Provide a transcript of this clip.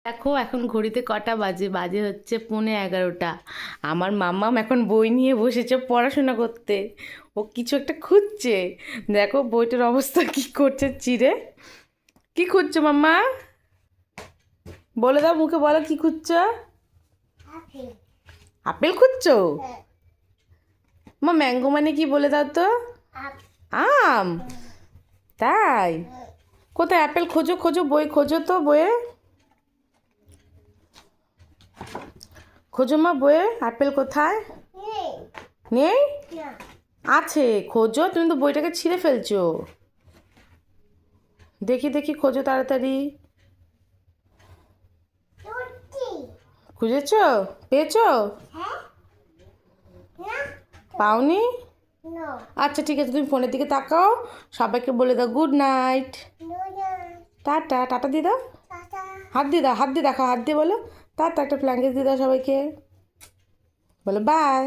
দেখো এখন ঘড়িতে কটা বাজে, বাজে হচ্ছে 11:15। আমার মাম্মাম এখন বই নিয়ে বসেছে পড়াশোনা করতে। ও কিছু একটা খুঁজছে। দেখো বইটার অবস্থা কি করছে চিড়ে। কি খুঁজছো মাম্মা? বলে দাও, মুখে বলো কি খুঁজছো। আপেল খুঁজছো? মা ম্যাঙ্গো মানে কি বলে দাও তো। আম? তাই? কোথায় আপেল খোঁজো, খোঁজো বই খোঁজো তো, বইয়ে খোঁজো মা, বইয়ে আপেল কোথায়? নেই? আছে, খোঁজো। তুমি তো বইটাকে ছিঁড়ে ফেলছো। দেখি দেখি, খোঁজো তাড়াতাড়ি। খুঁজেছো? পেয়েছো? পাওনি? আচ্ছা ঠিক আছে, তুমি ফোনের দিকে তাকাও। সবাইকে বলে দাও গুড নাইট। টাটা, টাটা দিয়ে দাও। হাত দিয়ে দাও, হাত দিয়ে দেখাও, হাত দিয়ে বলো টাটা। একটা ব্ল্যাঙ্কেট দিয়ে দাও সবাইকে। বলো বাই।